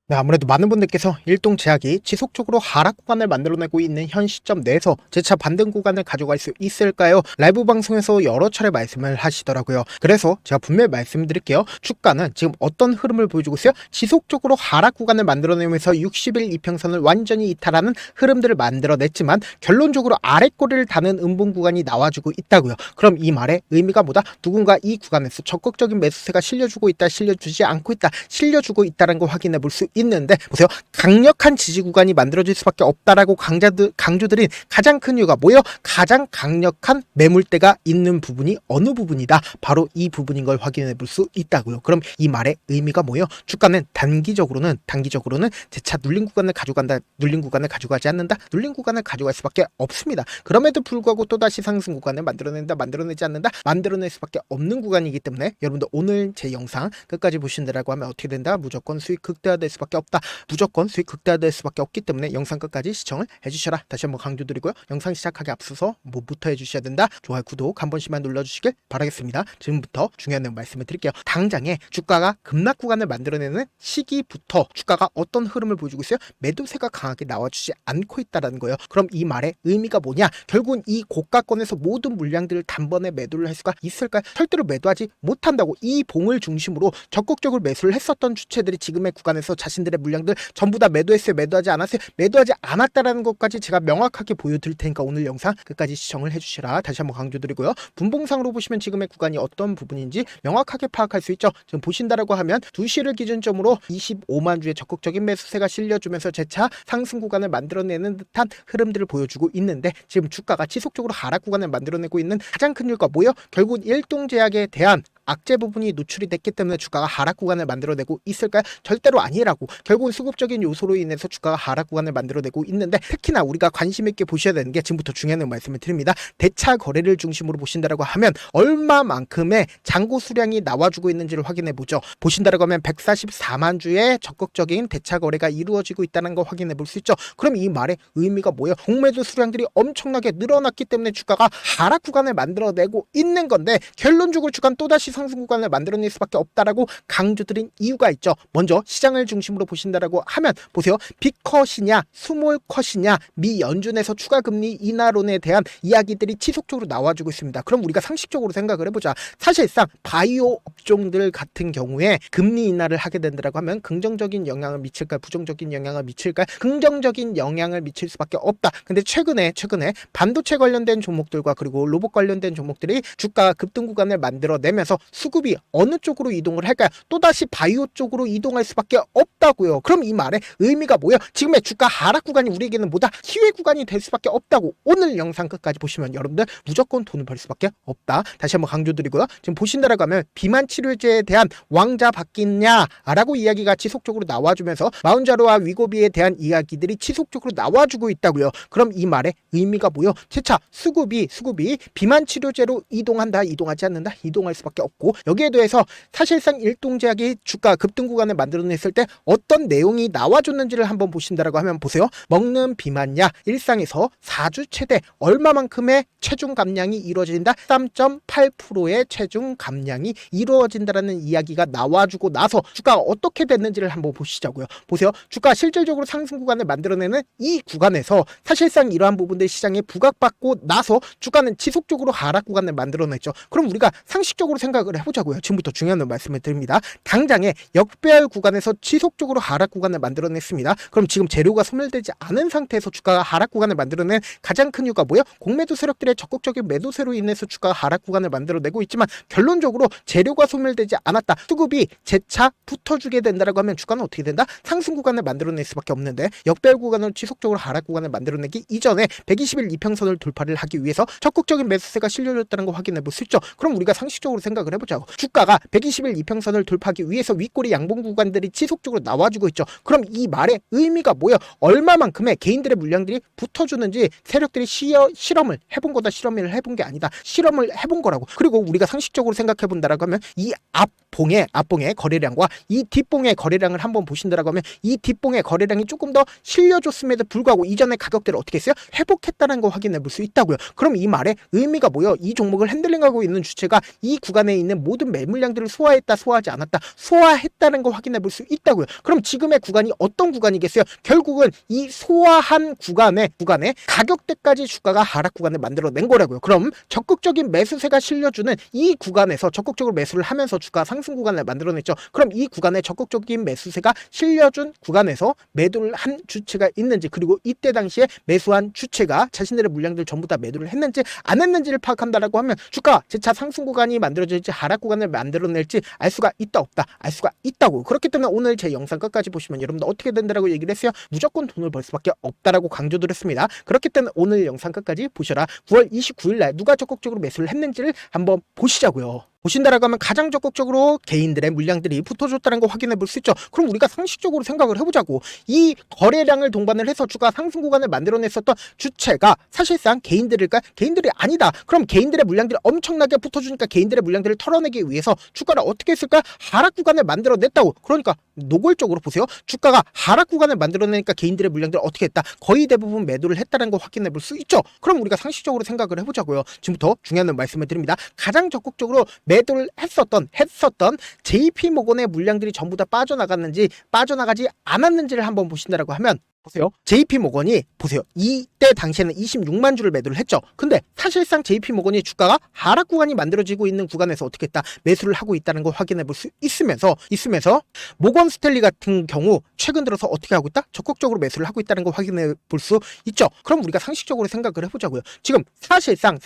네, 아무래도 많은 분들께서 일동 제약이 지속적으로 하락 구간을 만들어내고 있는 현 시점 내에서 재차 반등 구간을 가져갈 수 있을까요? 라이브 방송에서 여러 차례 말씀을 하시더라고요. 그래서 제가 분명히 말씀드릴게요. 주가는 지금 어떤 흐름을 보여주고 있어요? 지속적으로 하락 구간을 만들어내면서 60일 이평선을 완전히 이탈하는 흐름들을 만들어냈지만 결론적으로 아래꼬리를 다는 음봉 구간이 나와주고 있다고요. 그럼 이 말의 의미가 뭐다? 누군가 이 구간에서 적극적인 매수세가 실려주고 있다, 실려주지 않고 있다, 실려주고 있다는 걸 확인해 볼 수 있는데, 보세요. 강력한 지지 구간이 만들어질 수밖에 없다라고 강조드린 가장 큰 이유가 뭐예요? 가장 강력한 매물대가 있는 부분이 어느 부분이다? 바로 이 부분인 걸 확인해 볼 수 있다고요. 그럼 이 말의 의미가 뭐예요? 주가는 단기적으로는 재차 눌린 구간을 가져간다, 눌린 구간을 가져가지 않는다, 눌린 구간을 가져갈 수밖에 없습니다. 그럼에도 불구하고 또다시 상승 구간을 만들어내지 않는다, 만들어낼 수밖에 없는 구간이기 때문에 여러분들 오늘 제 영상 끝까지 보신다라고 하면 어떻게 된다? 무조건 수익 극대화될 수밖에 없다. 무조건 수익 극대화될 수밖에 없기 때문에 영상 끝까지 시청을 해주셔라. 다시 한번 강조드리고요. 영상 시작하기 앞서서 뭐부터 해주셔야 된다? 좋아요, 구독 한 번씩만 눌러주시길 바라겠습니다. 지금부터 중요한 내용 말씀을 드릴게요. 당장에 주가가 급락 구간을 만들어내는 시기부터 주가가 어떤 흐름을 보여주고 있어요? 매도세가 강하게 나와주지 않고 있다는 거예요. 그럼 이 말의 의미가 뭐냐? 결국은 이 고가권에서 모든 물량들을 단번에 매도를 할 수가 있을까요? 절대로 매도하지 못한다고. 이 봉을 중심으로 적극적으로 매수를 했었던 주체들이 지금의 구간에서 자신들의 물량들 전부 다 매도했어요? 매도하지 않았어요? 매도하지 않았다라는 것까지 제가 명확하게 보여드릴 테니까 오늘 영상 끝까지 시청을 해주시라. 다시 한번 강조드리고요. 분봉상으로 보시면 지금의 구간이 어떤 부분인지 명확하게 파악할 수 있죠. 지금 보신다라고 하면 2시를 기준점으로 25만 주의 적극적인 매수세가 실려주면서 재차 상승 구간을 만들어내는 듯한 흐름들을 보여주고 있는데, 지금 주가가 지속적으로 하락 구간을 만들어내고 있는 가장 큰 이유가 뭐예요? 결국 일동제약에 대한 악재 부분이 노출이 됐기 때문에 주가가 하락 구간을 만들어내고 있을까요? 절대로 아니라고. 결국은 수급적인 요소로 인해서 주가가 하락 구간을 만들어내고 있는데, 특히나 우리가 관심 있게 보셔야 되는 게 지금부터 중요한 말씀을 드립니다. 대차 거래를 중심으로 보신다라고 하면 얼마만큼의 잔고 수량이 나와주고 있는지를 확인해 보죠. 보신다라고 하면 144만 주의 적극적인 대차 거래가 이루어지고 있다는 걸 확인해 볼 수 있죠. 그럼 이 말의 의미가 뭐예요? 공매도 수량들이 엄청나게 늘어났기 때문에 주가가 하락 구간을 만들어내고 있는 건데, 결론적으로 주가는 또다시 상승 구간을 만들어낼 수밖에 없다라고 강조드린 이유가 있죠. 먼저 시장을 중심으로 보신다라고 하면 보세요. 빅컷이냐 스몰컷이냐 미 연준에서 추가 금리 인하론에 대한 이야기들이 지속적으로 나와주고 있습니다. 그럼 우리가 상식적으로 생각을 해보자. 사실상 바이오 업종들 같은 경우에 금리 인하를 하게 된다라고 하면 긍정적인 영향을 미칠까, 부정적인 영향을 미칠까? 긍정적인 영향을 미칠 수밖에 없다. 근데 최근에 반도체 관련된 종목들과 그리고 로봇 관련된 종목들이 주가 급등 구간을 만들어내면서 수급이 어느 쪽으로 이동을 할까요? 또다시 바이오 쪽으로 이동할 수밖에 없다고요. 그럼 이 말의 의미가 뭐예요? 지금의 주가 하락 구간이 우리에게는 뭐다? 기회 구간이 될 수밖에 없다고. 오늘 영상 끝까지 보시면 여러분들 무조건 돈을 벌 수밖에 없다. 다시 한번 강조드리고요. 지금 보신다라고 하면 비만 치료제에 대한 왕자 바뀌냐라고 이야기가 지속적으로 나와주면서 마운자로와 위고비에 대한 이야기들이 지속적으로 나와주고 있다고요. 그럼 이 말의 의미가 뭐예요? 재차 수급이 비만 치료제로 이동하지 않는다? 이동할 수밖에 없고, 여기에 대해서 사실상 일동제약이 주가 급등 구간을 만들어냈을 때 어떤 내용이 나와줬는지를 한번 보신다라고 하면 보세요. 먹는 비만약 일상에서 4주 최대 얼마만큼의 체중 감량이 이루어진다? 3.8%의 체중 감량이 이루어진다라는 이야기가 나와주고 나서 주가가 어떻게 됐는지를 한번 보시자고요. 보세요. 주가 실질적으로 상승 구간을 만들어내는 이 구간에서 사실상 이러한 부분들 시장에 부각받고 나서 주가는 지속적으로 하락 구간을 만들어냈죠. 그럼 우리가 상식적으로 생각을 해보자고요. 지금부터 중요한 말씀을 드립니다. 당장에 역배열 구간에서 지속적으로 하락 구간을 만들어냈습니다. 그럼 지금 재료가 소멸되지 않은 상태에서 주가가 하락 구간을 만들어낸 가장 큰 이유가 뭐예요? 공매도 세력들의 적극적인 매도세로 인해서 주가가 하락 구간을 만들어내고 있지만, 결론적으로 재료가 소멸되지 않았다, 수급이 재차 붙어주게 된다라고 하면 주가는 어떻게 된다? 상승 구간을 만들어낼 수밖에 없는데, 역배열 구간으로 지속적으로 하락 구간을 만들어내기 이전에 120일 이평선을 돌파를 하기 위해서 적극적인 매수세가 실려졌다는 거 확인해 볼 수 있죠. 그럼 우리가 상식적으로 생각을 해보자고. 주가가 120일 이평선을 돌파하기 위해서 윗꼬리 양봉 구간들이 지속적으로 나와주고 있죠. 그럼 이 말의 의미가 뭐예요? 얼마만큼의 개인들의 물량들이 붙어주는지 세력들이 실험을 해본 거다. 실험을 해본 게 아니다. 실험을 해본 거라고. 그리고 우리가 상식적으로 생각해 본다라고 하면 이 앞봉의 거래량과 이 뒷봉의 거래량을 한번 보신다라고 하면 이 뒷봉의 거래량이 조금 더 실려줬음에도 불구하고 이전의 가격대를 어떻게 했어요? 회복했다는 거 확인해 볼 수 있다고요. 그럼 이 말의 의미가 뭐예요? 이 종목을 핸들링하고 있는 주체가 이 구간에 있는 모든 매물량들을 소화했다, 소화하지 않았다, 소화했다는 거 확인해 볼 수 있다고요. 그럼 지금의 구간이 어떤 구간이겠어요? 결국은 이 소화한 구간에 가격대까지 주가가 하락 구간을 만들어낸 거라고요. 그럼 적극적인 매수세가 실려주는 이 구간에서 적극적으로 매수를 하면서 주가 상승 구간을 만들어냈죠. 그럼 이 구간에 적극적인 매수세가 실려준 구간에서 매도를 한 주체가 있는지, 그리고 이때 당시에 매수한 주체가 자신들의 물량들 전부 다 매도를 했는지 안 했는지를 파악한다라고 하면 주가 재차 상승 구간이 만들어질지 하락 구간을 만들어낼지 알 수가 있다 없다? 알 수가 있다고. 그렇기 때문에 오늘 제 영상 끝까지 보시면 여러분들 어떻게 된다라고 얘기를 했어요? 무조건 돈을 벌 수밖에 없다라고 강조드렸습니다. 그렇기 때문에 오늘 영상 끝까지 보셔라. 9월 29일 날 누가 적극적으로 매수를 했는지를 한번 보시자고요. 보신다라고 하면 가장 적극적으로 개인들의 물량들이 붙어줬다는 거 확인해 볼 수 있죠. 그럼 우리가 상식적으로 생각을 해보자고. 이 거래량을 동반을 해서 주가 상승 구간을 만들어냈었던 주체가 사실상 개인들일까? 개인들이 아니다. 그럼 개인들의 물량들이 엄청나게 붙어주니까 개인들의 물량들을 털어내기 위해서 주가를 어떻게 했을까? 하락 구간을 만들어냈다고. 그러니까 노골적으로 보세요. 주가가 하락 구간을 만들어내니까 개인들의 물량들을 어떻게 했다? 거의 대부분 매도를 했다는 거 확인해 볼 수 있죠. 그럼 우리가 상식적으로 생각을 해보자고요. 지금부터 중요한 말씀을 드립니다. 가장 적극적으로 매도를 했었던 JP모건의 물량들이 전부 다 빠져나갔는지 빠져나가지 않았는지를 한번 보신다라고 하면 보세요. JP모건이 보세요. 이때 당시에는 26만 주를 매도를 했죠. 근데 사실상 JP모건이 주가가 하락 구간이 만들어지고 있는 구간에서 어떻게 했다? 매수를 하고 있다는 걸 확인해 볼 수 있으면서 모건 스탠리 같은 경우 최근 들어서 어떻게 하고 있다? 적극적으로 매수를 하고 있다는 걸 확인해 볼 수 있죠. 그럼 우리가 상식적으로 생각을 해보자고요. 지금 사실상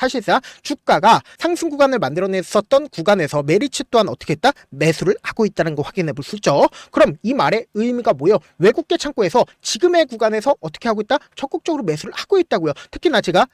주가가 상승 구간을 만들어냈었던 구간에서 메리츠 또한 어떻게 했다? 매수를 하고 있다는 걸 확인해 볼 수 있죠. 그럼 이 말의 의미가 뭐예요? 외국계 창고에서 지금의 구간에서 어떻게 하고 있다? 적극적으로 매수를 하고 있다고요. 특히나 제가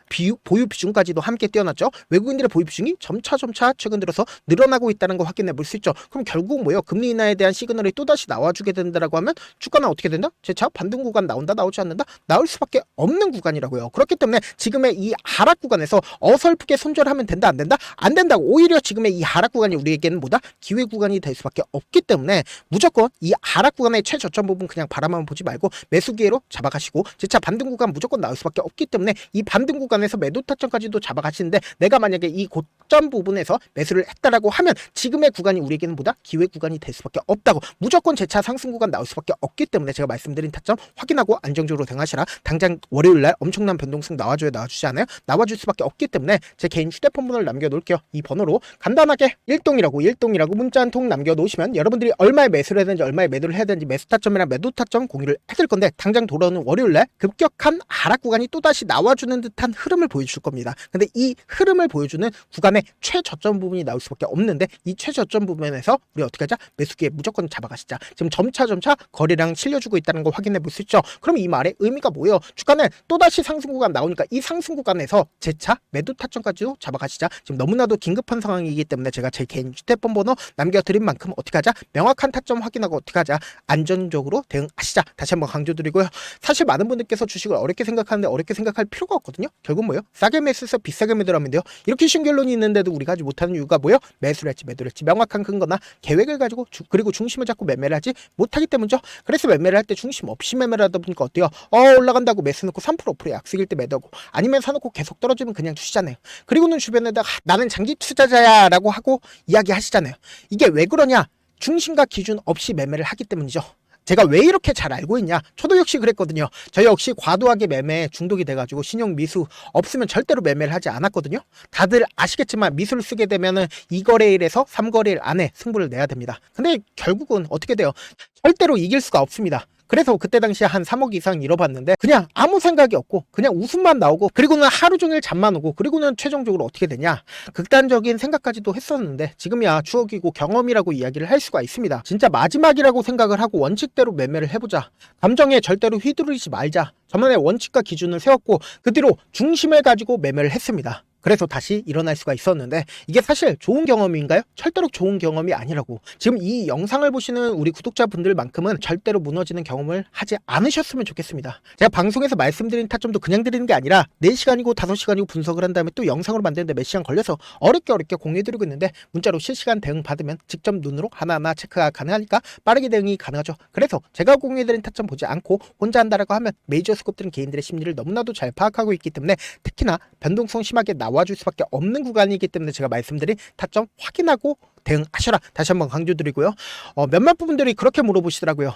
보유 비중까지도 함께 띄워놨죠. 외국인들의 보유 비중이 점차 최근 들어서 늘어나고 있다는 거 확인해 볼 수 있죠. 그럼 결국 뭐예요? 금리 인하에 대한 시그널이 또다시 나와주게 된다라고 하면 주가는 어떻게 된다? 재차 반등 구간 나오지 않는다? 나올 수밖에 없는 구간이라고요. 그렇기 때문에 지금의 이 하락 구간에서 어설프게 손절하면 된다 안 된다? 안 된다고. 오히려 지금의 이 하락 구간이 우리에게는 뭐다? 기회 구간이 될 수밖에 없기 때문에 무조건 이 하락 구간의 최저점 부분 그냥 바라만 보지 말고 매수 기회로 잡아가시고 재차 반등 구간 무조건 나올 수밖에 없기 때문에 이 반등 구간에서 매도 타점까지도 잡아가시는데 내가 만약에 이 고점 부분에서 매수를 했다라고 하면 지금의 구간이 우리에게는 뭐다? 기회 구간이 될 수밖에 없다고. 무조건 재차 상승 구간 나올 수밖에 없기 때문에 제가 말씀드린 타점 확인하고 안정적으로 대응하시라. 당장 월요일날 엄청난 변동성 나와주지 않아요? 나와줄 수밖에 없기 때문에 제 개인 휴대폰 번호를 남겨놓을게요. 이 번호로 간단하게 일동이라고 문자 한 통 남겨놓으시면 여러분들이 얼마에 매수를 해야 되는지 얼마에 매도를 해야 되는지 매수 타점이랑 매도 타점 공유를 해드릴 건데 당장 돌아오는 월요일날 급격한 하락 구간이 또다시 나와주는 듯한 흐름을 보여줄 겁니다. 근데 이 흐름을 보여주는 구간의 최저점 부분이 나올 수밖에 없는데 이 최저점 부분에서 우리 어떻게 하자? 매수기에 무조건 잡아가시자. 지금 점차 거래량 실려주고 있다는 걸 확인해 볼 수 있죠. 그럼 이 말의 의미가 뭐예요? 주가는 또다시 상승 구간 나오니까 이 상승 구간에서 재차 매도 타점까지도 잡아가시자. 지금 너무나도 긴급한 상황이기 때문에 제가 제 개인 휴대폰 번호 남겨드린 만큼 어떻게 하자? 명확한 타점 확인하고 어떻게 하자? 안전적으로 대응하시자. 다시 한번 강조드리고요. 사실 많은 분들께서 주식을 어렵게 생각하는데 어렵게 생각할 필요가 없거든요. 결국 뭐예요? 싸게 매수해서 비싸게 매도하면 돼요. 이렇게 쉬운 결론이 있는데도 우리가 하지 못하는 이유가 뭐예요? 매수를 했지 매도를 했지 명확한 근거나 계획을 가지고 그리고 중심을 잡고 매매를 하지 못하기 때문이죠. 그래서 매매를 할 때 중심 없이 매매를 하다 보니까 어때요? 올라간다고 매수 넣고 3% 5% 약속일 때 매도하고 아니면 사놓고 계속 떨어지면 그냥 두시잖아요. 그리고는 주변에다가 나는 장기 투자자야 라고 하고 이야기하시잖아요. 이게 왜 그러냐? 중심과 기준 없이 매매를 하기 때문이죠. 제가 왜 이렇게 잘 알고 있냐? 저도 역시 그랬거든요. 저 역시 과도하게 매매에 중독이 돼가지고 신용 미수 없으면 절대로 매매를 하지 않았거든요. 다들 아시겠지만 미수를 쓰게 되면은 2거래일에서 3거래일 안에 승부를 내야 됩니다. 근데 결국은 어떻게 돼요? 절대로 이길 수가 없습니다. 그래서 그때 당시에 한 3억 이상 잃어봤는데 그냥 아무 생각이 없고 그냥 웃음만 나오고 그리고는 하루 종일 잠만 오고 그리고는 최종적으로 어떻게 되냐? 극단적인 생각까지도 했었는데 지금이야 추억이고 경험이라고 이야기를 할 수가 있습니다. 진짜 마지막이라고 생각을 하고 원칙대로 매매를 해보자. 감정에 절대로 휘두르지 말자. 저만의 원칙과 기준을 세웠고 그 뒤로 중심을 가지고 매매를 했습니다. 그래서 다시 일어날 수가 있었는데 이게 사실 좋은 경험인가요? 절대로 좋은 경험이 아니라고. 지금 이 영상을 보시는 우리 구독자분들만큼은 절대로 무너지는 경험을 하지 않으셨으면 좋겠습니다. 제가 방송에서 말씀드린 타점도 그냥 드리는 게 아니라 4시간이고 5시간이고 분석을 한 다음에 또 영상으로 만드는데 몇 시간 걸려서 어렵게 공유해드리고 있는데 문자로 실시간 대응 받으면 직접 눈으로 하나하나 체크가 가능하니까 빠르게 대응이 가능하죠. 그래서 제가 공유해드린 타점 보지 않고 혼자 한다라고 하면 메이저 스컵들은 개인들의 심리를 너무나도 잘 파악하고 있기 때문에 특히나 변동성 심하게 나와줄 수밖에 없는 구간이기 때문에 제가 말씀드린 타점 확인하고 대응하셔라. 다시 한번 강조드리고요. 몇몇 부분들이 그렇게 물어보시더라고요.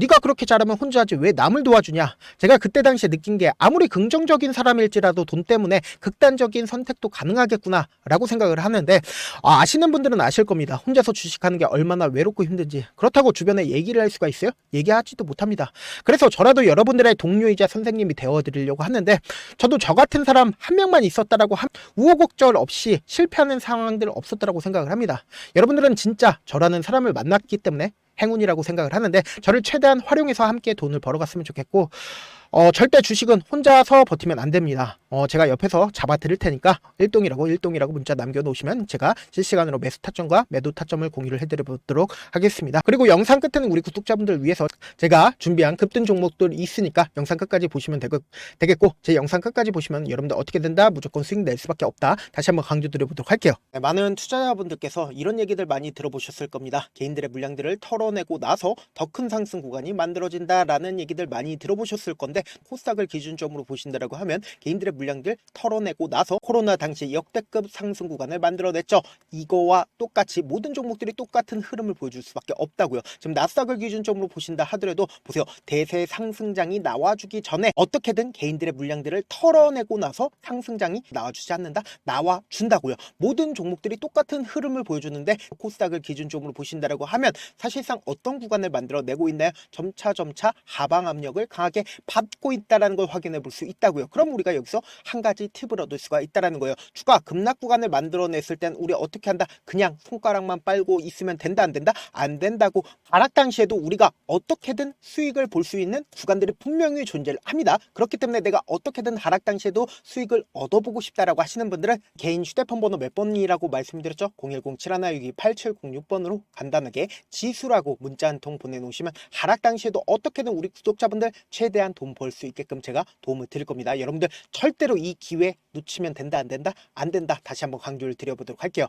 네가 그렇게 잘하면 혼자 하지 왜 남을 도와주냐. 제가 그때 당시에 느낀 게 아무리 긍정적인 사람일지라도 돈 때문에 극단적인 선택도 가능하겠구나 라고 생각을 하는데 아시는 분들은 아실 겁니다. 혼자서 주식하는 게 얼마나 외롭고 힘든지. 그렇다고 주변에 얘기를 할 수가 있어요? 얘기하지도 못합니다. 그래서 저라도 여러분들의 동료이자 선생님이 되어드리려고 하는데 저도 저 같은 사람 한 명만 있었다라고 우여곡절 없이 실패하는 상황들 없었다라고 생각을 합니다. 여러분들은 진짜 저라는 사람을 만났기 때문에 행운이라고 생각을 하는데 저를 최대한 활용해서 함께 돈을 벌어갔으면 좋겠고 절대 주식은 혼자서 버티면 안 됩니다. 제가 옆에서 잡아 드릴 테니까 일동이라고 문자 남겨놓으시면 제가 실시간으로 매수 타점과 매도 타점을 공유를 해드려보도록 하겠습니다. 그리고 영상 끝에는 우리 구독자분들 위해서 제가 준비한 급등 종목들 있으니까 영상 끝까지 보시면 되겠고 제 영상 끝까지 보시면 여러분들 어떻게 된다 무조건 수익 낼 수밖에 없다 다시 한번 강조드려보도록 할게요. 네, 많은 투자자분들께서 이런 얘기들 많이 들어보셨을 겁니다. 개인들의 물량들을 털어내고 나서 더 큰 상승 구간이 만들어진다라는 얘기들 많이 들어보셨을 건데 코스닥을 기준점으로 보신다라고 하면 개인들의 물량들 털어내고 나서 코로나 당시 역대급 상승 구간을 만들어냈죠. 이거와 똑같이 모든 종목들이 똑같은 흐름을 보여줄 수밖에 없다고요. 지금 나스닥을 기준점으로 보신다 하더라도 보세요. 대세 상승장이 나와주기 전에 어떻게든 개인들의 물량들을 털어내고 나서 상승장이 나와주지 않는다? 나와준다고요. 모든 종목들이 똑같은 흐름을 보여주는데 코스닥을 기준점으로 보신다라고 하면 사실상 어떤 구간을 만들어내고 있나요? 점차 하방 압력을 강하게 받고 있다는 걸 확인해 볼 수 있다고요. 그럼 우리가 여기서 한 가지 팁을 얻을 수가 있다는 거예요. 주가 급락 구간을 만들어냈을 땐 우리 어떻게 한다? 그냥 손가락만 빨고 있으면 된다 안 된다? 안 된다고. 하락 당시에도 우리가 어떻게든 수익을 볼 수 있는 구간들이 분명히 존재를 합니다. 그렇기 때문에 내가 어떻게든 하락 당시에도 수익을 얻어보고 싶다라고 하시는 분들은 개인 휴대폰 번호 몇 번이라고 말씀드렸죠? 010-7162-8706번으로 간단하게 지수라고 문자 한 통 보내놓으시면 하락 당시에도 어떻게든 우리 구독자분들 최대한 돈 벌 수 있게끔 제가 도움을 드릴 겁니다. 여러분들 절대로 이 기회 놓치면 된다 안 된다? 안 된다. 다시 한번 강조를 드려보도록 할게요.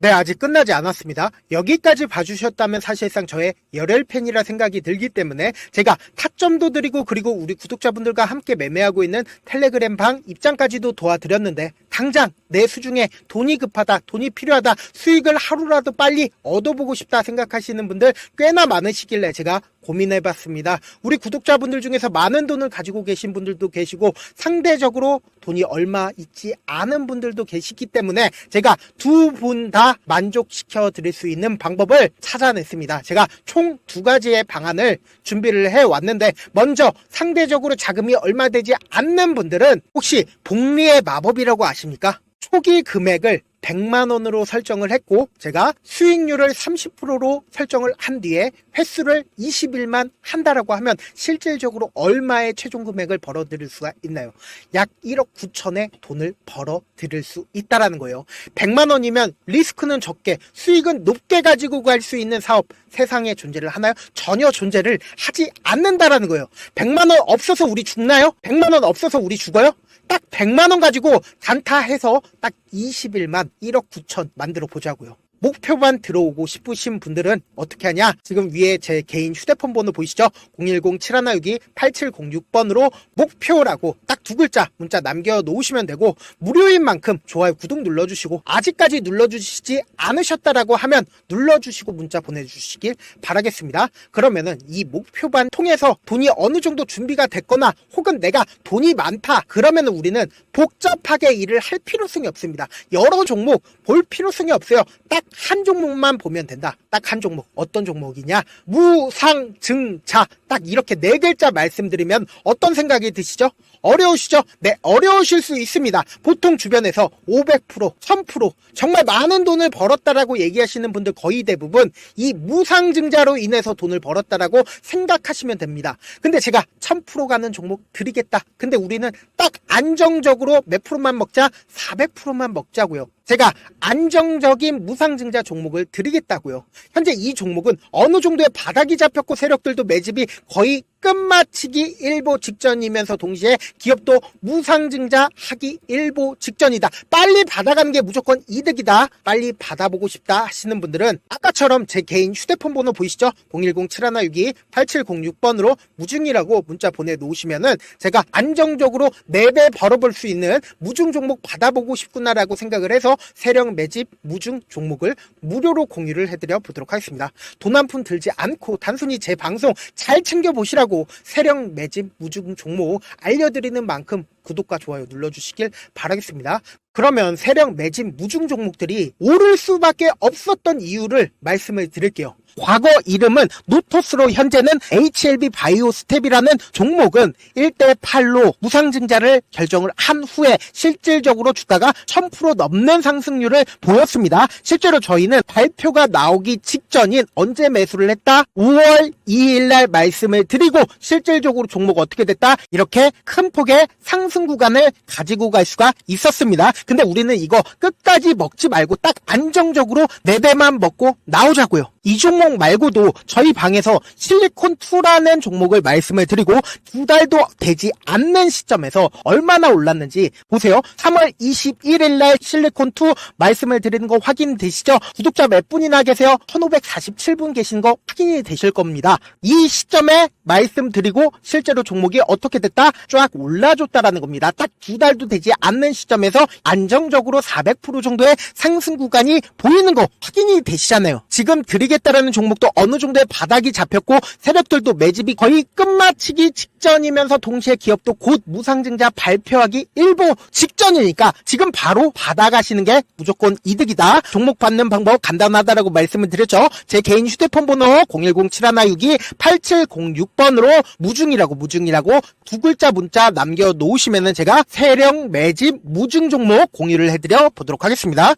네, 아직 끝나지 않았습니다. 여기까지 봐주셨다면 사실상 저의 열혈팬이라 생각이 들기 때문에 제가 타점도 드리고 그리고 우리 구독자분들과 함께 매매하고 있는 텔레그램 방 입장까지도 도와드렸는데 당장 내 수중에 돈이 급하다, 돈이 필요하다, 수익을 하루라도 빨리 얻어보고 싶다 생각하시는 분들 꽤나 많으시길래 제가 고민해봤습니다. 우리 구독자분들 중에서 많은 돈을 가지고 계신 분들도 계시고 상대적으로 돈이 얼마 있지 않은 분들도 계시기 때문에 제가 두 분 다 만족시켜 드릴 수 있는 방법을 찾아냈습니다. 제가 총 2가지의 방안을 준비를 해왔는데 먼저 상대적으로 자금이 얼마 되지 않는 분들은 혹시 복리의 마법이라고 아십니까? 초기 금액을 100만원으로 설정을 했고 제가 수익률을 30%로 설정을 한 뒤에 횟수를 20일만 한다라고 하면 실질적으로 얼마의 최종 금액을 벌어들일 수가 있나요? 약 1억 9천의 돈을 벌어들일 수 있다라는 거예요. 100만원이면 리스크는 적게 수익은 높게 가지고 갈 수 있는 사업 세상에 존재를 하나요? 전혀 존재를 하지 않는다라는 거예요. 100만원 없어서 우리 죽나요? 100만원 없어서 우리 죽어요? 딱 100만원 가지고 단타해서 딱 20일만 1억 9천 만들어 보자고요. 목표만 들어오고 싶으신 분들은 어떻게 하냐? 지금 위에 제 개인 휴대폰 번호 보이시죠? 010-7162-8706번으로 목표라고 딱 2글자 문자 남겨놓으시면 되고 무료인 만큼 좋아요 구독 눌러주시고 아직까지 눌러주시지 않으셨다라고 하면 눌러주시고 문자 보내주시길 바라겠습니다. 그러면은 이 목표반 통해서 돈이 어느 정도 준비가 됐거나 혹은 내가 돈이 많다 그러면은 우리는 복잡하게 일을 할 필요성이 없습니다. 여러 종목 볼 필요성이 없어요. 딱 한 종목만 보면 된다. 딱 한 종목. 어떤 종목이냐? 무상증자. 딱 이렇게 4글자 말씀드리면 어떤 생각이 드시죠? 어려우시죠? 네, 어려우실 수 있습니다. 보통 주변에서 500%, 1000% 정말 많은 돈을 벌었다라고 얘기하시는 분들 거의 대부분 이 무상증자로 인해서 돈을 벌었다라고 생각하시면 됩니다. 근데 제가 1000% 가는 종목 드리겠다. 근데 우리는 딱 안정적으로 몇 프로만 먹자? 400%만 먹자고요. 제가 안정적인 무상증자 종목을 드리겠다고요. 현재 이 종목은 어느 정도의 바닥이 잡혔고 세력들도 매집이 거의 끝마치기 일보 직전이면서 동시에 기업도 무상증자 하기 일보 직전이다. 빨리 받아가는 게 무조건 이득이다. 빨리 받아보고 싶다 하시는 분들은 아까처럼 제 개인 휴대폰 번호 보이시죠? 010-7162-8706번으로 무중이라고 문자 보내놓으시면은 제가 안정적으로 4배 벌어볼 수 있는 무중 종목 받아보고 싶구나라고 생각을 해서 세력 매집 무중 종목을 무료로 공유를 해드려 보도록 하겠습니다. 돈 한 푼 들지 않고 단순히 제 방송 잘 챙겨보시라고 세력 매집 무중 종목 알려드리는 만큼 구독과 좋아요 눌러주시길 바라겠습니다. 그러면 세력 매집 무중 종목들이 오를 수밖에 없었던 이유를 말씀을 드릴게요. 과거 이름은 노토스로 현재는 HLB 바이오스텝이라는 종목은 1대8로 무상증자를 결정을 한 후에 실질적으로 주가가 1000% 넘는 상승률을 보였습니다. 실제로 저희는 발표가 나오기 직전인 언제 매수를 했다? 5월 2일날 말씀을 드리고 실질적으로 종목 어떻게 됐다? 이렇게 큰 폭의 상승 구간을 가지고 갈 수가 있었습니다. 근데 우리는 이거 끝까지 먹지 말고 딱 안정적으로 4배만 먹고 나오자고요. 이 종목 말고도 저희 방에서 실리콘2라는 종목을 말씀을 드리고 2달도 되지 않는 시점에서 얼마나 올랐는지 보세요. 3월 21일 날 실리콘2 말씀을 드리는 거 확인되시죠? 구독자 몇 분이나 계세요? 1547분 계신 거 확인이 되실 겁니다. 이 시점에 말씀드리고 실제로 종목이 어떻게 됐다? 쫙 올라줬다라는 겁니다. 딱 2달도 되지 않는 시점에서 안정적으로 400% 정도의 상승 구간이 보이는 거 확인이 되시잖아요. 지금 드리겠다라는 종목도 어느 정도의 바닥이 잡혔고 세력들도 매집이 거의 끝마치기 직전이면서 동시에 기업도 곧 무상증자 발표하기 일보 직전이니까 지금 바로 받아가시는 게 무조건 이득이다. 종목 받는 방법 간단하다라고 말씀을 드렸죠. 제 개인 휴대폰 번호 010-7162-8706번으로 무중이라고 2글자 문자 남겨놓으시면은 제가 세력 매집 무중 종목 공유를 해드려 보도록 하겠습니다.